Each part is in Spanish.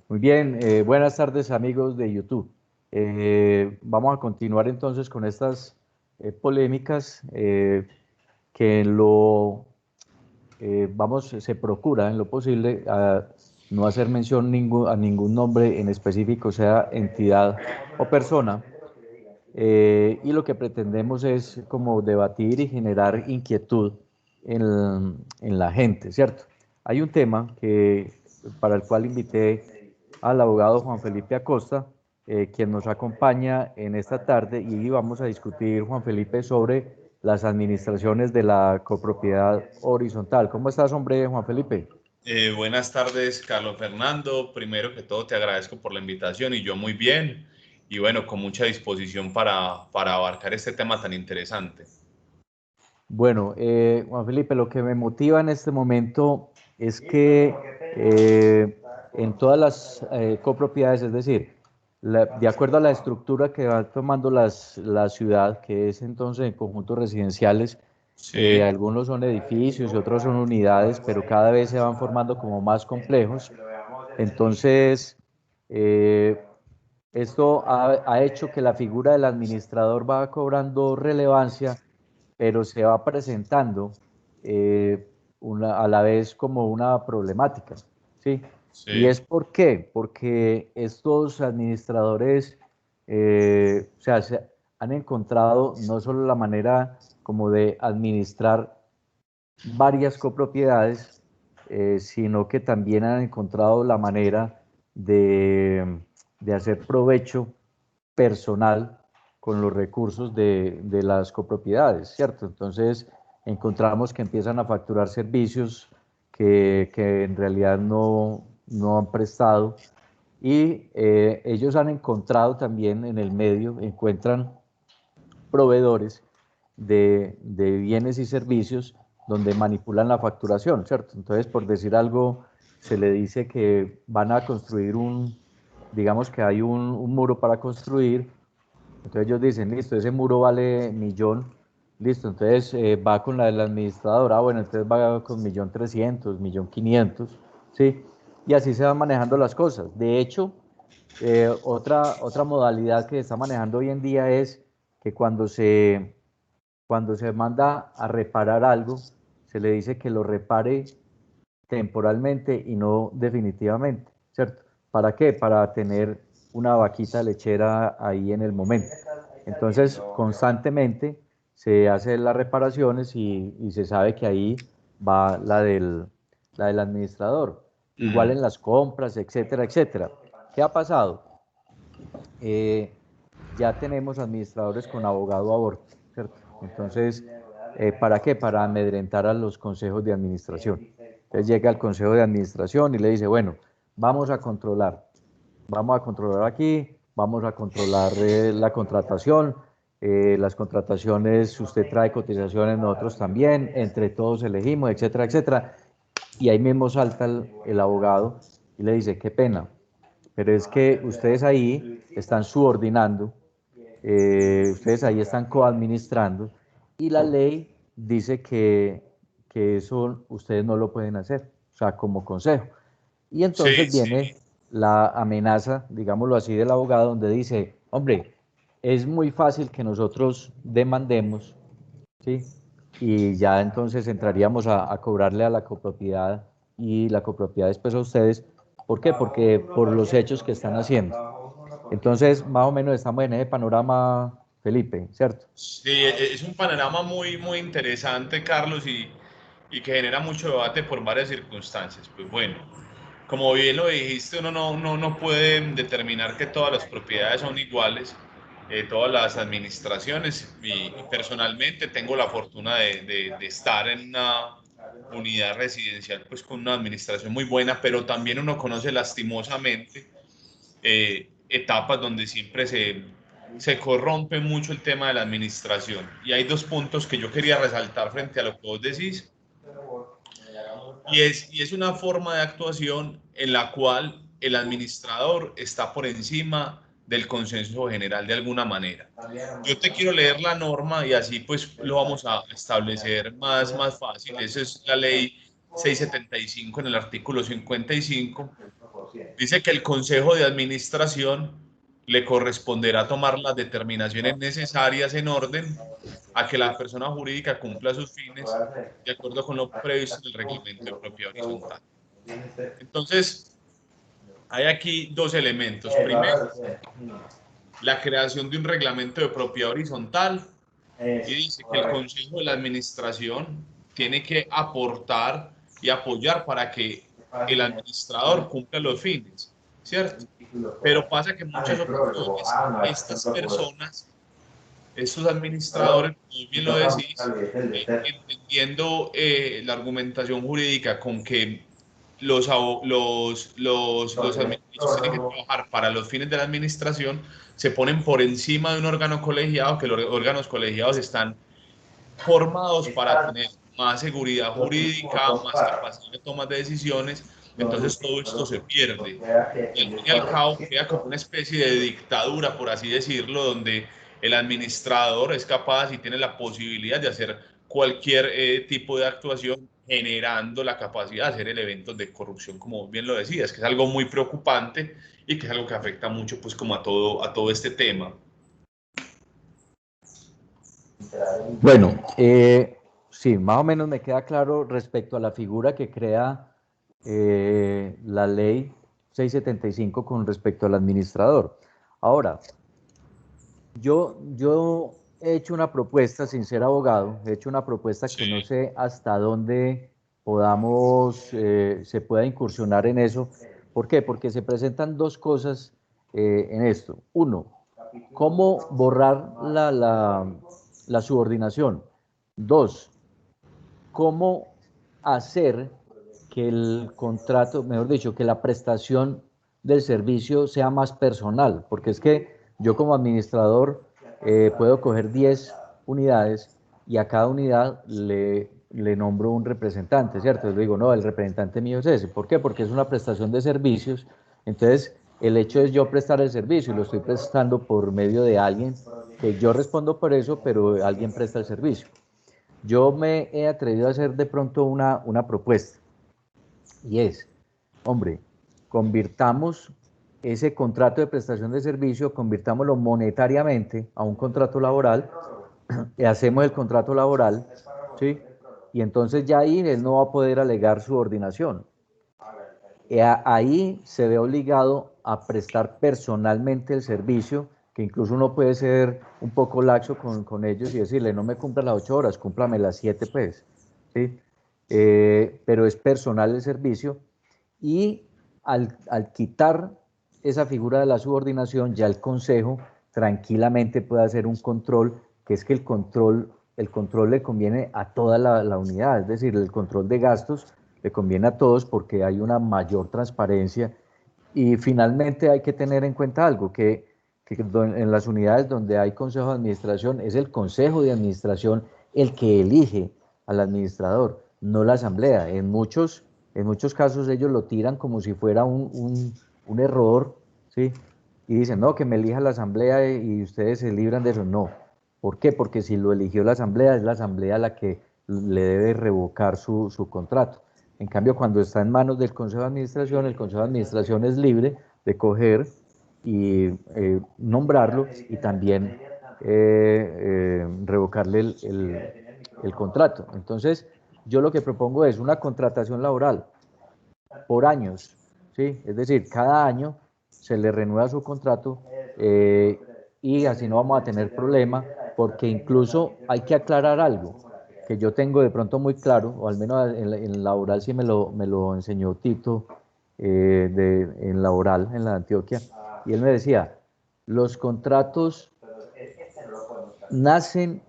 Muy bien, buenas tardes amigos de YouTube. Vamos a continuar entonces con estas polémicas que se procura en lo posible a no hacer mención a ningún nombre en específico, sea entidad o persona, y lo que pretendemos es como debatir y generar inquietud en la gente, ¿cierto? Hay un tema para el cual invité al abogado Juan Felipe Acosta, quien nos acompaña en esta tarde, y vamos a discutir, Juan Felipe, sobre las administraciones de la copropiedad horizontal. ¿Cómo estás, hombre, Juan Felipe? Buenas tardes, Carlos Fernando. Primero que todo, te agradezco por la invitación y yo muy bien. Y bueno, con mucha disposición para abarcar este tema tan interesante. Bueno, Juan Felipe, lo que me motiva en este momento es que en todas las copropiedades, es decir, de acuerdo a la estructura que va tomando la ciudad, que es entonces en conjuntos residenciales, Sí, algunos son edificios y otros son unidades, pero cada vez se van formando como más complejos. Entonces, eh, esto ha hecho que la figura del administrador va cobrando relevancia, pero se va presentando a la vez como una problemática, ¿sí? ¿Y sí. es por qué? Porque estos administradores, o sea, se han encontrado no solo la manera como de administrar varias copropiedades, sino que también han encontrado la manera de, de hacer provecho personal con los recursos de las copropiedades, ¿cierto? Entonces encontramos que empiezan a facturar servicios que en realidad no han prestado, y ellos han encontrado también en el medio, encuentran proveedores de bienes y servicios donde manipulan la facturación, ¿cierto? Entonces, por decir algo, se le dice que van a construir digamos que hay un muro para construir. Entonces ellos dicen, listo, ese muro vale millón, listo, entonces va con la del administrador, bueno, entonces va con 1.300.000, 1.500.000, ¿sí? Y así se van manejando las cosas. De hecho, otra modalidad que se está manejando hoy en día es que cuando se manda a reparar algo, se le dice que lo repare temporalmente y no definitivamente, ¿cierto? ¿Para qué? Para tener una vaquita lechera ahí en el momento. Entonces, constantemente se hacen las reparaciones y se sabe que ahí va la del administrador. Igual Mm. en las compras, etcétera, etcétera. ¿Qué ha pasado? eh, ya tenemos administradores con abogado a bordo, ¿cierto? Entonces, ¿para qué? Para amedrentar a los consejos de administración. Entonces llega el consejo de administración y le dice, bueno, vamos a controlar aquí, vamos a controlar la contratación, las contrataciones, usted trae cotizaciones, nosotros también, entre todos elegimos, etcétera, etcétera. Y ahí mismo salta el abogado y le dice, qué pena, pero es que ustedes ahí están subordinando, ustedes ahí están coadministrando, y la ley dice que eso ustedes no lo pueden hacer, o sea, como consejo. Y Sí, entonces sí. viene la amenaza, digámoslo así, del abogado, donde dice, hombre, es muy fácil que nosotros demandemos, ¿sí? Y ya entonces entraríamos a cobrarle a la copropiedad, y la copropiedad después a ustedes. ¿Por qué? Porque por los hechos que están haciendo. Entonces, más o menos estamos en ese panorama, Felipe, ¿cierto? Sí, es un panorama muy interesante, Carlos, y que genera mucho debate por varias circunstancias. Pues bueno, como bien lo dijiste, uno no puede determinar que todas las propiedades son iguales, todas las administraciones, y personalmente tengo la fortuna de estar en una unidad residencial pues con una administración muy buena, pero también uno conoce lastimosamente etapas donde siempre se corrompe mucho el tema de la administración. Y hay dos puntos que yo quería resaltar frente a lo que vos decís. Y es una forma de actuación en la cual el administrador está por encima del consenso general de alguna manera. Yo te quiero leer la norma y así pues lo vamos a establecer más fácil. Esa es la ley 675 en el artículo 55, Dice que el Consejo de Administración le corresponderá tomar las determinaciones necesarias en orden a que la persona jurídica cumpla sus fines de acuerdo con lo previsto en el reglamento de propiedad horizontal. Entonces, hay aquí dos elementos. Primero, la creación de un reglamento de propiedad horizontal, y dice que el Consejo de la Administración tiene que aportar y apoyar para que el administrador cumpla los fines, ¿cierto? Pero pasa que en muchas ocasiones estas personas, estos administradores, muy bien lo decís, entendiendo la argumentación jurídica con que los administradores tienen que trabajar para los fines de la administración, se ponen por encima de un órgano colegiado, que los órganos colegiados están formados para tener más seguridad jurídica, más capacidad de toma de decisiones. Entonces todo esto se pierde. Y al fin y al cabo queda como una especie de dictadura, por así decirlo, donde el administrador es capaz y tiene la posibilidad de hacer cualquier tipo de actuación, generando la capacidad de hacer el evento de corrupción, como bien lo decías, que es algo muy preocupante y que es algo que afecta mucho pues como a todo este tema. Bueno, sí, más o menos me queda claro respecto a la figura que crea la ley 675 con respecto al administrador. Ahora, yo he hecho una propuesta, sin ser abogado, he hecho una propuesta que no sé hasta dónde podamos, se pueda incursionar en eso. ¿Por qué? Porque se presentan dos cosas en esto. Uno, cómo borrar la subordinación. Dos, cómo hacer que el contrato, mejor dicho, que la prestación del servicio sea más personal, porque es que yo como administrador puedo coger 10 unidades y a cada unidad le nombro un representante, ¿cierto? Yo digo, no, el representante mío es ese. ¿Por qué? Porque es una prestación de servicios. Entonces, el hecho es yo prestar el servicio y lo estoy prestando por medio de alguien, que yo respondo por eso, pero alguien presta el servicio. Yo me he atrevido a hacer de pronto una propuesta, y es, hombre, convirtamos ese contrato de prestación de servicio, convirtámoslo monetariamente a un contrato laboral, y hacemos el contrato laboral, ¿sí? Y entonces ya ahí él no va a poder alegar subordinación. Ahí se ve obligado a prestar personalmente el servicio, que incluso uno puede ser un poco laxo con ellos y decirle, no me cumpla las 8 horas, cúmplame las 7, pues, ¿sí? Pero es personal el servicio, y al quitar esa figura de la subordinación, ya el Consejo tranquilamente puede hacer un control, que es que el control le conviene a toda la unidad, es decir, el control de gastos le conviene a todos porque hay una mayor transparencia. Y finalmente hay que tener en cuenta algo, que en las unidades donde hay consejo de administración, es el consejo de administración el que elige al administrador, no la asamblea. En muchos casos ellos lo tiran como si fuera un error, ¿sí? Y dicen, no, que me elija la asamblea y ustedes se libran de eso. No. ¿Por qué? Porque si lo eligió la asamblea, es la asamblea la que le debe revocar su contrato. En cambio, cuando está en manos del Consejo de Administración, el Consejo de Administración es libre de coger y nombrarlo y también revocarle el contrato. Entonces, yo lo que propongo es una contratación laboral por años, ¿sí? Es decir, cada año se le renueva su contrato y así no vamos a tener problema, porque incluso hay que aclarar algo que yo tengo de pronto muy claro, o al menos en laboral sí me lo enseñó Tito en laboral, en la Antioquia, y él me decía, los contratos nacen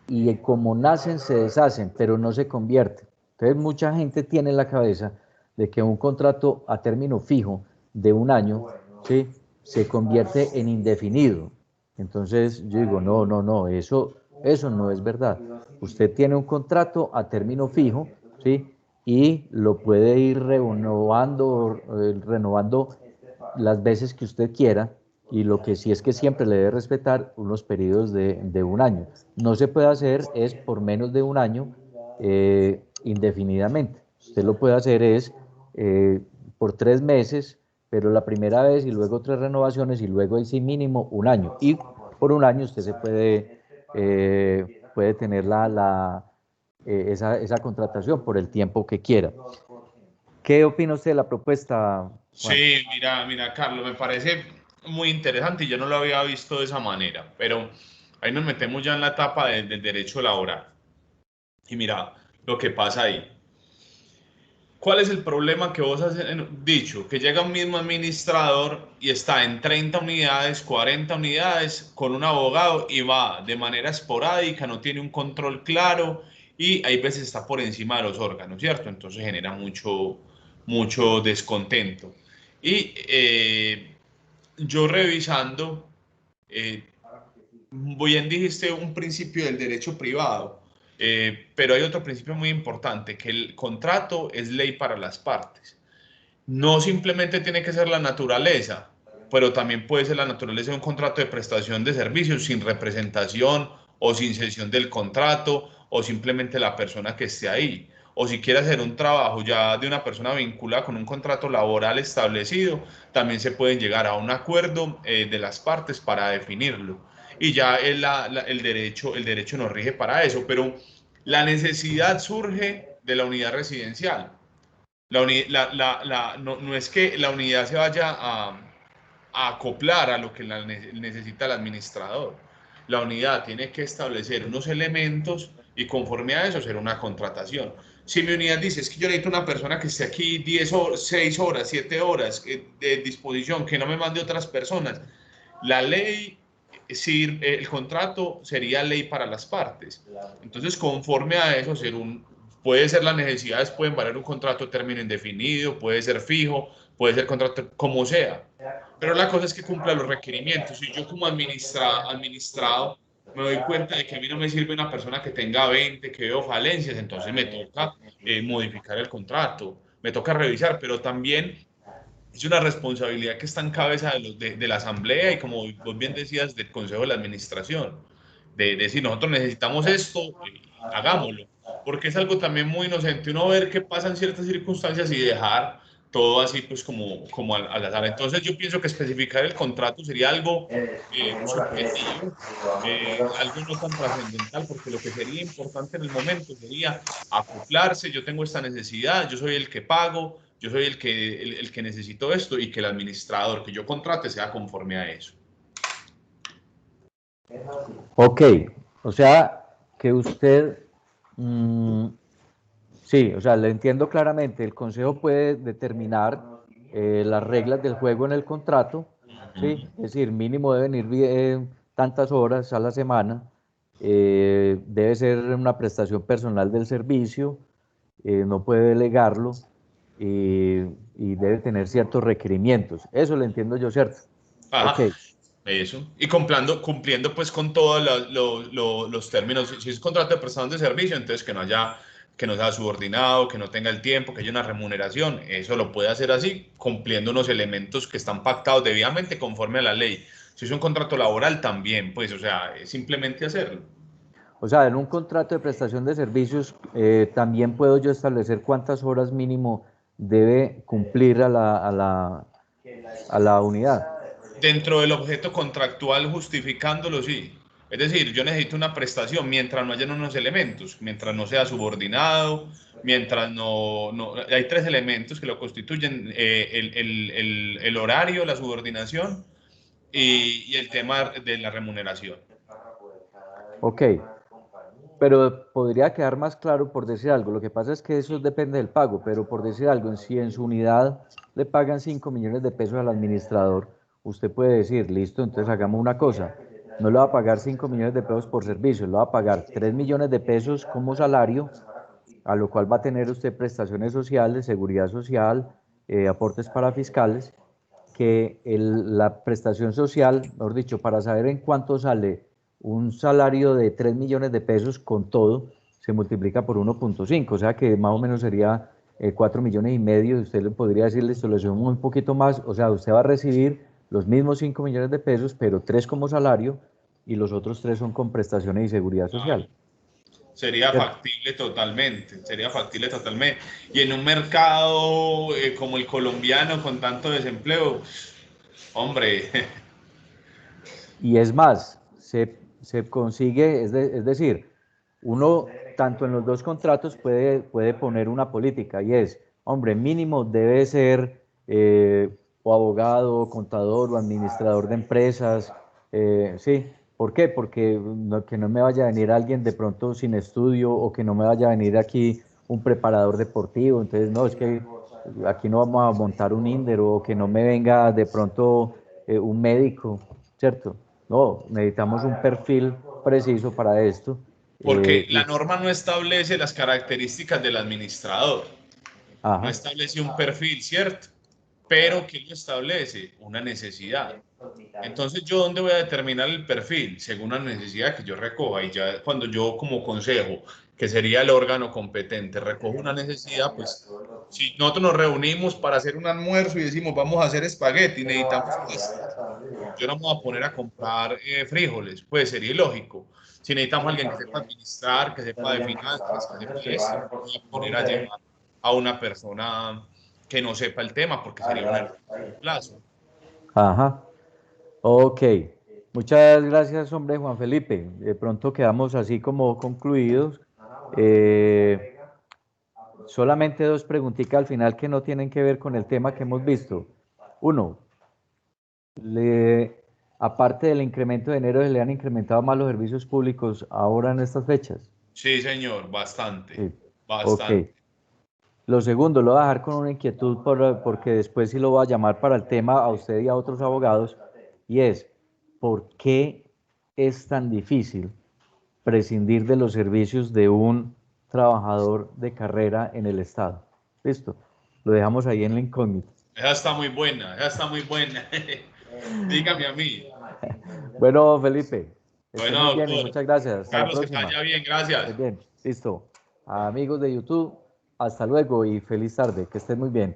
y como nacen se deshacen, pero no se convierten. Entonces mucha gente tiene en la cabeza de que un contrato a término fijo de un año, ¿sí?, se convierte en indefinido. Entonces yo digo, no, eso no es verdad. Usted tiene un contrato a término fijo, ¿sí?, y lo puede ir renovando las veces que usted quiera, y lo que sí es que siempre le debe respetar unos periodos de un año. No se puede hacer es por menos de un año indefinidamente. Usted lo puede hacer es por 3 meses, pero la primera vez y luego 3 renovaciones y luego el sí mínimo 1 año. Y por 1 año usted se puede tener esa contratación por el tiempo que quiera. ¿Qué opina usted de la propuesta, Juan? Sí, mira, Carlos, me parece muy interesante y yo no lo había visto de esa manera, pero ahí nos metemos ya en la etapa del derecho laboral. Y mira lo que pasa ahí. ¿Cuál es el problema que vos has dicho? Que llega un mismo administrador y está en 30 unidades, 40 unidades con un abogado y va de manera esporádica, no tiene un control claro y hay veces está por encima de los órganos, ¿cierto? Entonces genera mucho descontento. Y yo revisando, bien dijiste un principio del derecho privado, pero hay otro principio muy importante, que el contrato es ley para las partes. No simplemente tiene que ser la naturaleza, pero también puede ser la naturaleza de un contrato de prestación de servicios sin representación o sin cesión del contrato o simplemente la persona que esté ahí. O si quiere hacer un trabajo ya de una persona vinculada con un contrato laboral establecido, también se pueden llegar a un acuerdo de las partes para definirlo. Y ya el derecho nos rige para eso, pero la necesidad surge de la unidad residencial. No es que la unidad se vaya a acoplar a lo que necesita el administrador. La unidad tiene que establecer unos elementos y conforme a eso hacer una contratación. Si mi unidad dice, es que yo necesito una persona que esté aquí 10 horas, 6 horas, 7 horas de disposición, que no me mande otras personas, la ley, el contrato sería ley para las partes. Entonces, conforme a eso, puede ser las necesidades, pueden valer un contrato de término indefinido, puede ser fijo, puede ser contrato como sea. Pero la cosa es que cumpla los requerimientos. Y yo como administrado me doy cuenta de que a mí no me sirve una persona que tenga 20, que veo falencias, entonces me toca modificar el contrato, me toca revisar, pero también es una responsabilidad que está en cabeza de la asamblea y como vos bien decías, del consejo de la administración, de decir, nosotros necesitamos esto, hagámoslo, porque es algo también muy inocente uno ver qué pasa en ciertas circunstancias y dejar todo así pues como al azar. Entonces yo pienso que especificar el contrato sería algo subjetivo, algo no tan trascendental, porque lo que sería importante en el momento sería acoplarse, yo tengo esta necesidad, yo soy el que pago, yo soy el que necesito esto y que el administrador que yo contrate sea conforme a eso. Ok, o sea, que usted, sí, o sea, le entiendo claramente, el consejo puede determinar las reglas del juego en el contrato, ¿sí? Es decir, mínimo deben ir tantas horas a la semana, debe ser una prestación personal del servicio, no puede delegarlo y debe tener ciertos requerimientos. Eso lo entiendo yo, ¿cierto? Ajá. Ok. Eso. Y cumpliendo pues con todos los términos. Si es contrato de prestación de servicio, entonces que no sea subordinado, que no tenga el tiempo, que haya una remuneración. Eso lo puede hacer así, cumpliendo unos elementos que están pactados debidamente conforme a la ley. Si es un contrato laboral, también, pues, o sea, es simplemente hacerlo. O sea, en un contrato de prestación de servicios también puedo yo establecer cuántas horas mínimo debe cumplir a la unidad. Dentro del objeto contractual justificándolo, sí. Es decir, yo necesito una prestación mientras no hayan unos elementos, mientras no sea subordinado, mientras no hay 3 elementos que lo constituyen, el horario, la subordinación y el tema de la remuneración. Ok, pero podría quedar más claro por decir algo. Lo que pasa es que eso depende del pago, pero por decir algo, si en su unidad le pagan 5 millones de pesos al administrador, usted puede decir, listo, entonces hagamos una cosa. No le va a pagar 5 millones de pesos por servicio, le va a pagar 3 millones de pesos como salario, a lo cual va a tener usted prestaciones sociales, seguridad social, aportes para fiscales, que la prestación social, mejor dicho, para saber en cuánto sale un salario de 3 millones de pesos con todo, se multiplica por 1.5, o sea que más o menos sería 4 millones y medio, y usted le podría decirle, esto le sumo un poquito más, o sea, usted va a recibir los mismos 5 millones de pesos, pero 3 como salario, y los otros 3 son con prestaciones y seguridad social. Sería factible totalmente. Y en un mercado como el colombiano con tanto desempleo, hombre. Y es más, se consigue, es decir, uno tanto en los dos contratos puede poner una política y es, hombre, mínimo debe ser o abogado, o contador o administrador de empresas, sí. ¿Por qué? Porque que no me vaya a venir alguien de pronto sin estudio o que no me vaya a venir aquí un preparador deportivo. Entonces, no, es que aquí no vamos a montar un INDER o que no me venga de pronto un médico, ¿cierto? No, necesitamos un perfil preciso para esto. Porque la Y, norma no establece las características del administrador, no ajá, establece un perfil, ¿cierto? Pero ¿qué lo establece? Una necesidad. Entonces, ¿yo dónde voy a determinar el perfil? Según la necesidad que yo recoja. Y ya cuando yo como consejo, que sería el órgano competente, recojo una necesidad, pues si nosotros nos reunimos para hacer un almuerzo y decimos vamos a hacer espagueti, necesitamos pasta. Yo no me voy a poner a comprar frijoles, pues sería ilógico. Si necesitamos a alguien que sepa administrar, que sepa de finanzas, que sepa de esto, no me voy a poner a llevar a una persona que no sepa el tema porque sería un error de plazo. ajá. Ok. Muchas gracias, hombre, Juan Felipe. De pronto quedamos así como concluidos. Eh, Solamente dos preguntitas al final que no tienen que ver con el tema que hemos visto. Uno, aparte del incremento de enero, ¿se le han incrementado más los servicios públicos ahora en estas fechas? Sí, señor, bastante, Sí. Ok. bastante. Lo segundo, lo voy a dejar con una inquietud porque después sí lo voy a llamar para el tema a usted y a otros abogados, y es, ¿por qué es tan difícil prescindir de los servicios de un trabajador de carrera en el Estado? Listo, lo dejamos ahí en la incógnita. Esa está muy buena, esa está muy buena. Dígame a mí. Bueno, Felipe, esté muy Bueno, bien y doctor. muchas gracias. Hasta la Carlos, que te próxima. vaya bien, Esté gracias. bien, listo. Amigos de YouTube, hasta luego y feliz tarde. Que estén muy bien.